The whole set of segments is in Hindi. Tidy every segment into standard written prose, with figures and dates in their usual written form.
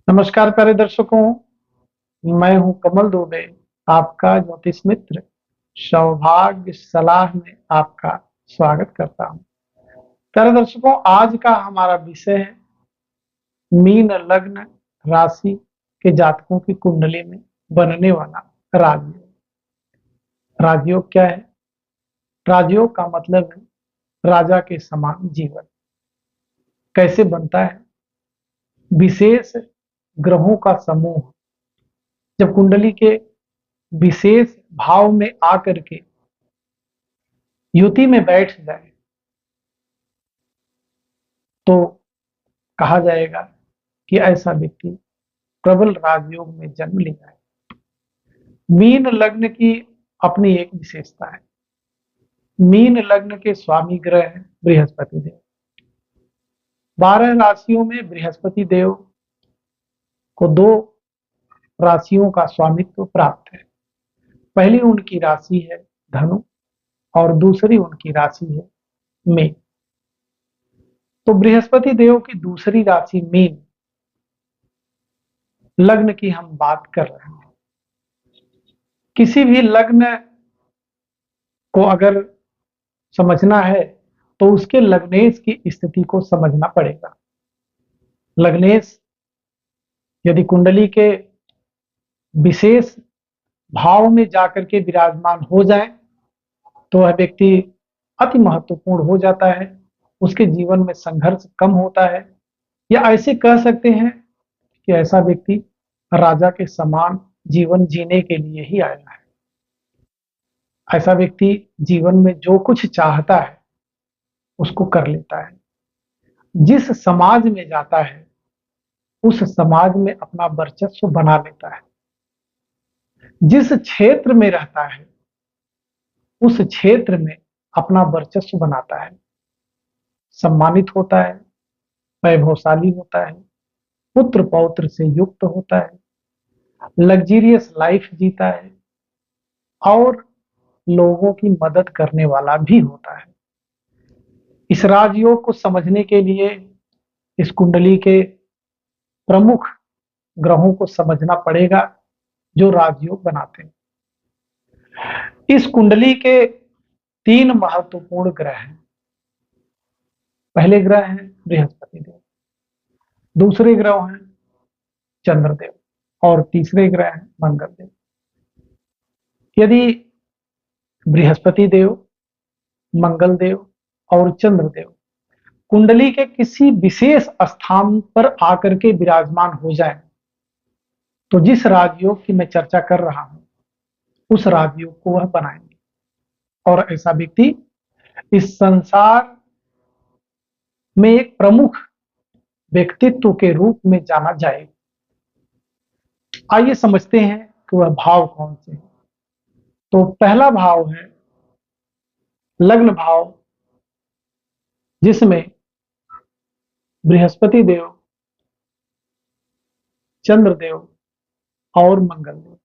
नमस्कार प्यारे दर्शकों, मैं हूं कमल दुबे, आपका ज्योतिष मित्र। सौभाग्य सलाह में आपका स्वागत करता हूं। प्यारे दर्शकों, आज का हमारा विषय है मीन लग्न राशि के जातकों की कुंडली में बनने वाला राजयोग। राजयोग क्या है? राजयोग का मतलब है राजा के समान जीवन। कैसे बनता है? विशेष ग्रहों का समूह जब कुंडली के विशेष भाव में आकर के युति में बैठ जाए तो कहा जाएगा कि ऐसा व्यक्ति प्रबल राजयोग में जन्म लिया है। मीन लग्न की अपनी एक विशेषता है। मीन लग्न के स्वामी ग्रह है बृहस्पति देव। 12 राशियों में बृहस्पति देव को 2 राशियों का स्वामित्व प्राप्त है। पहली उनकी राशि है धनु और दूसरी उनकी राशि है मीन। तो बृहस्पति देव की दूसरी राशि मीन लग्न की हम बात कर रहे हैं। किसी भी लग्न को अगर समझना है तो उसके लग्नेश की स्थिति को समझना पड़ेगा। लग्नेश यदि कुंडली के विशेष भाव में जाकर के विराजमान हो जाए तो वह व्यक्ति अति महत्वपूर्ण हो जाता है। उसके जीवन में संघर्ष कम होता है, या ऐसे कह सकते हैं कि ऐसा व्यक्ति राजा के समान जीवन जीने के लिए ही आया है। ऐसा व्यक्ति जीवन में जो कुछ चाहता है उसको कर लेता है। जिस समाज में जाता है उस समाज में अपना वर्चस्व बना लेता है। जिस क्षेत्र में रहता है उस क्षेत्र में अपना वर्चस्व बनाता है। सम्मानित होता है, वैभवशाली होता है, पुत्र पौत्र से युक्त होता है, लग्जरियस लाइफ जीता है और लोगों की मदद करने वाला भी होता है। इस राजयोग को समझने के लिए इस कुंडली के प्रमुख ग्रहों को समझना पड़ेगा जो राजयोग बनाते हैं। इस कुंडली के 3 महत्वपूर्ण ग्रह हैं। पहले ग्रह हैं बृहस्पति देव, दूसरे ग्रह हैं चंद्रदेव और तीसरे ग्रह हैं मंगल देव। यदि बृहस्पति देव, मंगल देव और चंद्रदेव कुंडली के किसी विशेष स्थान पर आकर के विराजमान हो जाए तो जिस राजयोग की मैं चर्चा कर रहा हूं उस राजयोग को वह बनाएंगे और ऐसा व्यक्ति इस संसार में एक प्रमुख व्यक्तित्व के रूप में जाना जाएगा। आइए समझते हैं कि वह भाव कौन से हैं। तो पहला भाव है लग्न भाव, जिसमें बृहस्पति देव, चंद्रदेव और मंगल देव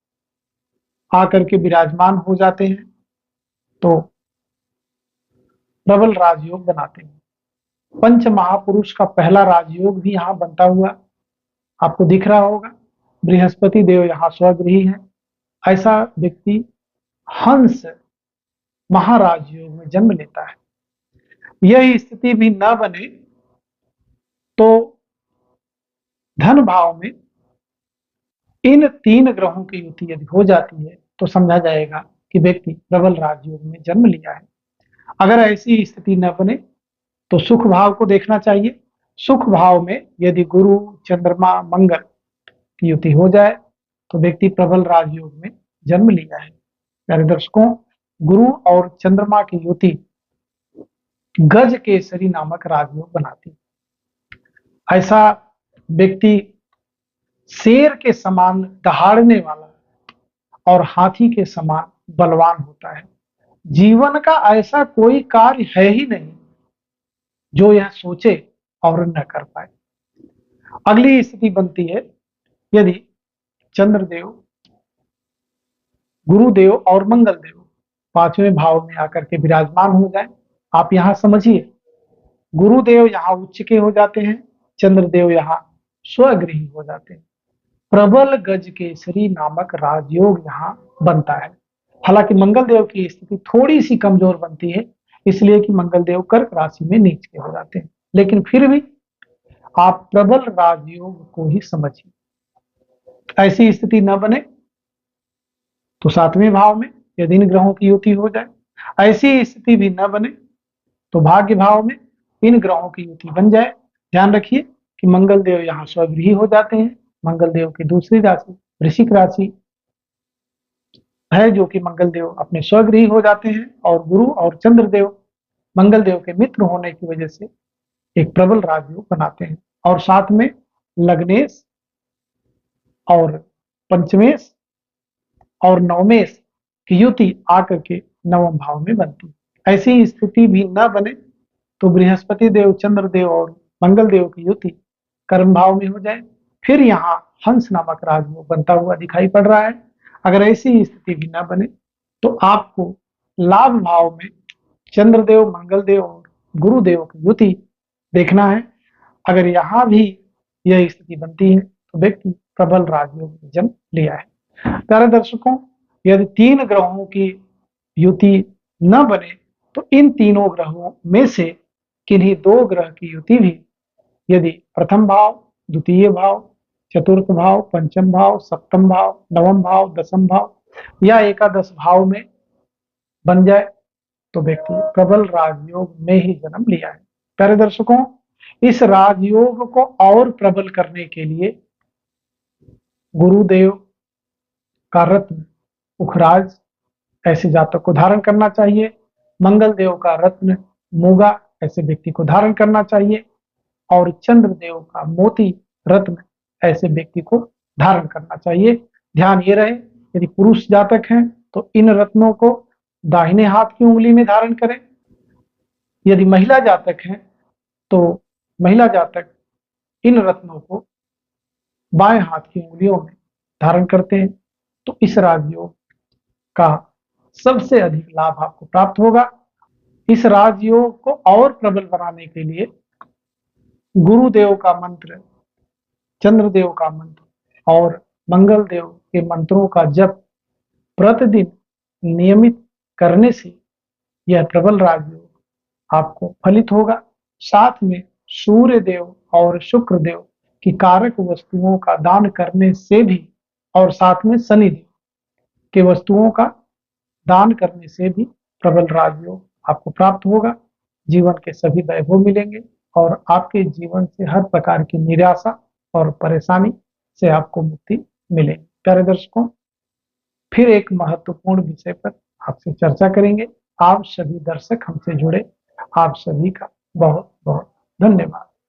आकर के विराजमान हो जाते हैं तो प्रबल राजयोग बनाते हैं। पंच महापुरुष का पहला राजयोग भी यहां बनता हुआ आपको दिख रहा होगा। बृहस्पति देव यहां स्वगृही है। ऐसा व्यक्ति हंस महाराजयोग में जन्म लेता है। यह स्थिति भी न बने तो धन भाव में इन 3 ग्रहों की युति यदि हो जाती है तो समझा जाएगा कि व्यक्ति प्रबल राजयोग में जन्म लिया है। अगर ऐसी स्थिति न बने तो सुख भाव को देखना चाहिए। सुख भाव में यदि गुरु, चंद्रमा, मंगल की युति हो जाए तो व्यक्ति प्रबल राजयोग में जन्म लिया है। प्यारे दर्शकों, गुरु और चंद्रमा की युति गज केसरी नामक राजयोग बनाती है। ऐसा व्यक्ति शेर के समान दहाड़ने वाला और हाथी के समान बलवान होता है। जीवन का ऐसा कोई कार्य है ही नहीं जो यह सोचे और न कर पाए। अगली स्थिति बनती है यदि चंद्रदेव, गुरुदेव और मंगल देव 5वें भाव में आकर के विराजमान हो जाए। आप यहां समझिए, गुरुदेव यहां उच्च के हो जाते हैं, चंद्रदेव यहां स्वगृही हो जाते हैं। प्रबल गज केसरी नामक राजयोग यहाँ बनता है। हालांकि मंगल देव की स्थिति थोड़ी सी कमजोर बनती है, इसलिए कि मंगल देव कर्क राशि में नीच के हो जाते हैं, लेकिन फिर भी आप प्रबल राजयोग को ही समझिए। ऐसी स्थिति न बने तो 7वें भाव में यदि इन ग्रहों की युति हो जाए, ऐसी स्थिति भी न बने तो भाग्य भाव में इन ग्रहों की युति बन जाए। ध्यान रखिए कि मंगल देव यहाँ स्वगृही हो जाते हैं। मंगल देव की दूसरी राशि वृश्चिक राशि है, जो कि मंगल देव अपने स्वगृही हो जाते हैं, और गुरु और चंद्र देव मंगल देव के मित्र होने की वजह से एक प्रबल राजयोग बनाते हैं। और साथ में लग्नेश और पंचमेश और नवमेश की युति आकर के 9वें भाव में बनती है। ऐसी स्थिति भी न बने तो बृहस्पति देव, चंद्र देव और मंगल देव की युति कर्म भाव में हो जाए, फिर यहाँ हंस नामक राजयोग बनता हुआ दिखाई पड़ रहा है। अगर ऐसी स्थिति भी न बने तो आपको लाभ भाव में चंद्रदेव, मंगल देव और गुरुदेव की युति देखना है। अगर यहाँ भी यह स्थिति बनती है तो व्यक्ति प्रबल राजयोग में जन्म लिया है। प्यारे दर्शकों, यदि 3 ग्रहों की युति न बने तो इन तीनों ग्रहों में से किन्हीं 2 ग्रह की युति भी यदि प्रथम भाव, द्वितीय भाव, चतुर्थ भाव, पंचम भाव, सप्तम भाव, नवम भाव, दसम भाव या एकादश भाव में बन जाए तो व्यक्ति प्रबल राजयोग में ही जन्म लिया है। प्यारे दर्शकों, इस राजयोग को और प्रबल करने के लिए गुरुदेव का रत्न उखराज ऐसे जातक को धारण करना चाहिए। मंगल देव का रत्न मूगा ऐसे व्यक्ति को धारण करना चाहिए, और चंद्र देव का मोती रत्न ऐसे व्यक्ति को धारण करना चाहिए। ध्यान ये रहे, यदि पुरुष जातक हैं तो इन रत्नों को दाहिने हाथ की उंगली में धारण करें। यदि महिला जातक हैं तो महिला जातक इन रत्नों को बाएं हाथ की उंगलियों में धारण करते हैं तो इस राजयोग का सबसे अधिक लाभ आपको प्राप्त होगा। इस राजयोग को और प्रबल बनाने के लिए गुरुदेव का मंत्र, चंद्रदेव का मंत्र और मंगल देव के मंत्रों का जप प्रतिदिन नियमित करने से यह प्रबल राजयोग आपको फलित होगा। साथ में सूर्य देव और शुक्र देव की कारक वस्तुओं का दान करने से भी, और साथ में शनि देव के वस्तुओं का दान करने से भी प्रबल राजयोग आपको प्राप्त होगा। जीवन के सभी वैभव मिलेंगे और आपके जीवन से हर प्रकार की निराशा और परेशानी से आपको मुक्ति मिलेगी। प्यारे दर्शकों, फिर एक महत्वपूर्ण विषय पर आपसे चर्चा करेंगे। आप सभी दर्शक हमसे जुड़े, आप सभी का बहुत बहुत धन्यवाद।